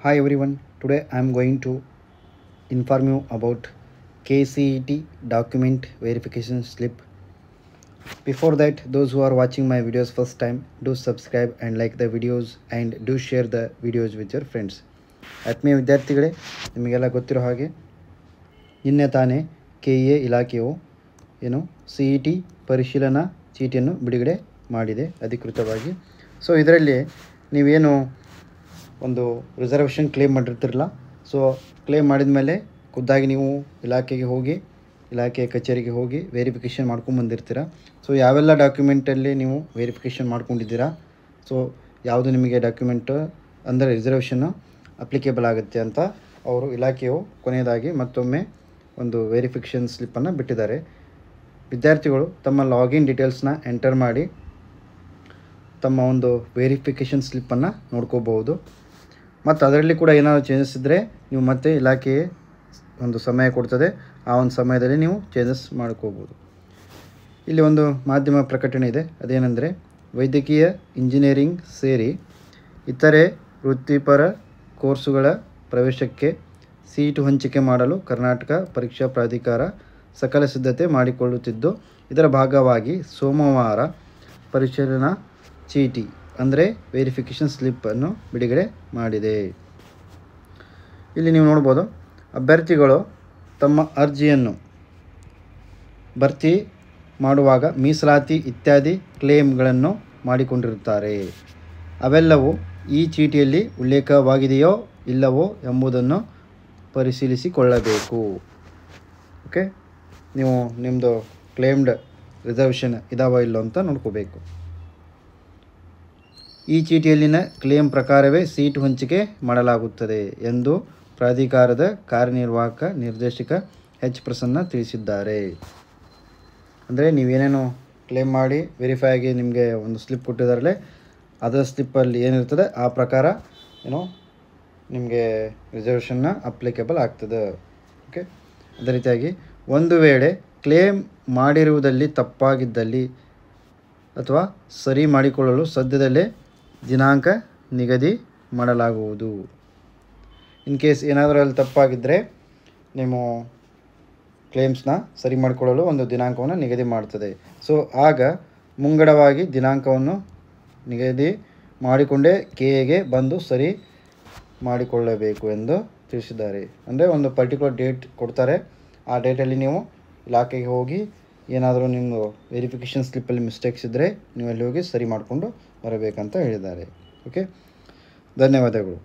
Hi everyone, today I am going to inform you about KCET document verification slip. Before that, those who are watching my videos first time, do subscribe and like the videos and do share the videos with your friends. ಆತ್ಮೀಯ ವಿದ್ಯಾರ್ಥಿಗಳೇ, ನಿಮಗೆಲ್ಲ ಗೊತ್ತಿರೋ ಹಾಗೆ ನಿನ್ನೆ ತಾನೇ KEA ಇಲಾಖೆಯು CET ಪರಿಶೀಲನಾ ಚೀಟಿಯನ್ನು ಬಿಡುಗಡೆ ಮಾಡಿದೆ ಅಧಿಕೃತವಾಗಿ. ಸೊ ಇದರಲ್ಲಿ ನೀವೇನು ಒಂದು ರಿಸರ್ವೇಷನ್ ಕ್ಲೇಮ್ ಮಾಡಿರ್ತಿರಲ್ಲ, ಸೊ ಕ್ಲೇಮ್ ಮಾಡಿದ ಮೇಲೆ ಖುದ್ದಾಗಿ ನೀವು ಇಲಾಖೆಗೆ ಹೋಗಿ ಇಲಾಖೆಯ ಕಚೇರಿಗೆ ಹೋಗಿ ವೆರಿಫಿಕೇಷನ್ ಮಾಡ್ಕೊಂಡು ಬಂದಿರ್ತೀರ. ಸೊ ಯಾವೆಲ್ಲ ಡಾಕ್ಯುಮೆಂಟಲ್ಲಿ ನೀವು ವೆರಿಫಿಕೇಷನ್ ಮಾಡ್ಕೊಂಡಿದ್ದೀರಾ, ಸೊ ಯಾವುದು ನಿಮಗೆ ಡಾಕ್ಯುಮೆಂಟ್ ಅಂದರೆ ರಿಸರ್ವೇಷನ್ನು ಅಪ್ಲಿಕೇಬಲ್ ಆಗುತ್ತೆ ಅಂತ ಅವರು ಇಲಾಖೆಯು ಕೊನೆಯದಾಗಿ ಮತ್ತೊಮ್ಮೆ ಒಂದು ವೆರಿಫಿಕೇಷನ್ ಸ್ಲಿಪ್ಪನ್ನು ಬಿಟ್ಟಿದ್ದಾರೆ. ವಿದ್ಯಾರ್ಥಿಗಳು ತಮ್ಮ ಲಾಗಿನ್ ಡೀಟೇಲ್ಸ್ನ ಎಂಟರ್ ಮಾಡಿ ತಮ್ಮ ಒಂದು ವೆರಿಫಿಕೇಷನ್ ಸ್ಲಿಪ್ಪನ್ನು ನೋಡ್ಕೋಬಹುದು. ಮತ್ತು ಅದರಲ್ಲಿ ಕೂಡ ಏನಾದರೂ ಚೇಂಜಸ್ ಇದ್ದರೆ ನೀವು ಮತ್ತೆ ಇಲಾಖೆಯೇ ಒಂದು ಸಮಯ ಕೊಡ್ತದೆ, ಆ ಒಂದು ಸಮಯದಲ್ಲಿ ನೀವು ಚೇಂಜಸ್ ಮಾಡ್ಕೋಬೋದು. ಇಲ್ಲಿ ಒಂದು ಮಾಧ್ಯಮ ಪ್ರಕಟಣೆ ಇದೆ, ಅದೇನೆಂದರೆ ವೈದ್ಯಕೀಯ ಇಂಜಿನಿಯರಿಂಗ್ ಸೇರಿ ಇತರೆ ವೃತ್ತಿಪರ ಕೋರ್ಸುಗಳ ಪ್ರವೇಶಕ್ಕೆ ಸೀಟು ಹಂಚಿಕೆ ಮಾಡಲು ಕರ್ನಾಟಕ ಪರೀಕ್ಷಾ ಪ್ರಾಧಿಕಾರ ಸಕಲ ಸಿದ್ಧತೆ ಮಾಡಿಕೊಳ್ಳುತ್ತಿದ್ದು, ಇದರ ಭಾಗವಾಗಿ ಸೋಮವಾರ ಪರಿಶೀಲನಾ ಚೀಟಿ ಅಂದರೆ ವೆರಿಫಿಕೇಷನ್ ಸ್ಲಿಪ್ಪನ್ನು ಬಿಡುಗಡೆ ಮಾಡಿದೆ. ಇಲ್ಲಿ ನೀವು ನೋಡ್ಬೋದು, ಅಭ್ಯರ್ಥಿಗಳು ತಮ್ಮ ಅರ್ಜಿಯನ್ನು ಭರ್ತಿ ಮಾಡುವಾಗ ಮೀಸಲಾತಿ ಇತ್ಯಾದಿ ಕ್ಲೇಮ್ಗಳನ್ನು ಮಾಡಿಕೊಂಡಿರುತ್ತಾರೆ. ಅವೆಲ್ಲವೂ ಈ ಚೀಟಿಯಲ್ಲಿ ಉಲ್ಲೇಖವಾಗಿದೆಯೋ ಇಲ್ಲವೋ ಎಂಬುದನ್ನು ಪರಿಶೀಲಿಸಿಕೊಳ್ಳಬೇಕು. ಓಕೆ, ನೀವು ನಿಮ್ಮದು ಕ್ಲೇಮ್ಡ್ ರಿಸರ್ವೇಷನ್ ಇದಾವೋ ಇಲ್ಲೋ ಅಂತ ನೋಡ್ಕೋಬೇಕು. ಈ ಚೀಟಿಯಲ್ಲಿನ ಕ್ಲೇಮ್ ಪ್ರಕಾರವೇ ಸೀಟು ಹಂಚಿಕೆ ಮಾಡಲಾಗುತ್ತದೆ ಎಂದು ಪ್ರಾಧಿಕಾರದ ಕಾರ್ಯನಿರ್ವಾಹಕ ನಿರ್ದೇಶಕ ಎಚ್ ಪ್ರಸನ್ನ ತಿಳಿಸಿದ್ದಾರೆ. ಅಂದರೆ ನೀವೇನೇನು ಕ್ಲೇಮ್ ಮಾಡಿ ವೆರಿಫೈ ಆಗಿ ನಿಮಗೆ ಒಂದು ಸ್ಲಿಪ್ ಕೊಟ್ಟಿದ್ದಾರಲ್ಲೇ, ಅದರ ಸ್ಲಿಪ್ಪಲ್ಲಿ ಏನಿರ್ತದೆ ಆ ಪ್ರಕಾರ ನಿಮಗೆ ರಿಸರ್ವೇಷನ್ನ ಅಪ್ಲಿಕೇಬಲ್ ಆಗ್ತದೆ. ಓಕೆ, ಅದೇ ರೀತಿಯಾಗಿ ಒಂದು ವೇಳೆ ಕ್ಲೇಮ್ ಮಾಡಿರುವುದಲ್ಲಿ ತಪ್ಪಾಗಿದ್ದಲ್ಲಿ ಅಥವಾ ಸರಿ ಮಾಡಿಕೊಳ್ಳಲು ಸದ್ಯದಲ್ಲೇ ದಿನಾಂಕ ನಿಗದಿ ಮಾಡಲಾಗುವುದು. ಇನ್ ಕೇಸ್ ಏನಾದರೂ ಅಲ್ಲಿ ತಪ್ಪಾಗಿದ್ದರೆ ನೀವು ಕ್ಲೇಮ್ಸ್ನ ಸರಿ ಮಾಡಿಕೊಳ್ಳಲು ಒಂದು ದಿನಾಂಕವನ್ನು ನಿಗದಿ ಮಾಡ್ತದೆ. ಸೊ ಆಗ ಮುಂಗಡವಾಗಿ ದಿನಾಂಕವನ್ನು ನಿಗದಿ ಮಾಡಿಕೊಂಡೇ KEAಗೆ ಬಂದು ಸರಿ ಮಾಡಿಕೊಳ್ಳಬೇಕು ಎಂದು ತಿಳಿಸಿದ್ದಾರೆ. ಅಂದರೆ ಒಂದು ಪರ್ಟಿಕ್ಯುಲರ್ ಡೇಟ್ ಕೊಡ್ತಾರೆ, ಆ ಡೇಟಲ್ಲಿ ನೀವು ಇಲಾಖೆಗೆ ಹೋಗಿ ಏನಾದರೂ ನಿಮ್ಮ ವೆರಿಫಿಕೇಷನ್ ಸ್ಲಿಪ್ಪಲ್ಲಿ ಮಿಸ್ಟೇಕ್ಸ್ ಇದ್ದರೆ ನೀವು ಅಲ್ಲಿ ಹೋಗಿ ಸರಿ ಮಾಡಿಕೊಂಡು ಬರಬೇಕಂತ ಹೇಳಿದ್ದಾರೆ. ಓಕೆ, ಧನ್ಯವಾದಗಳು.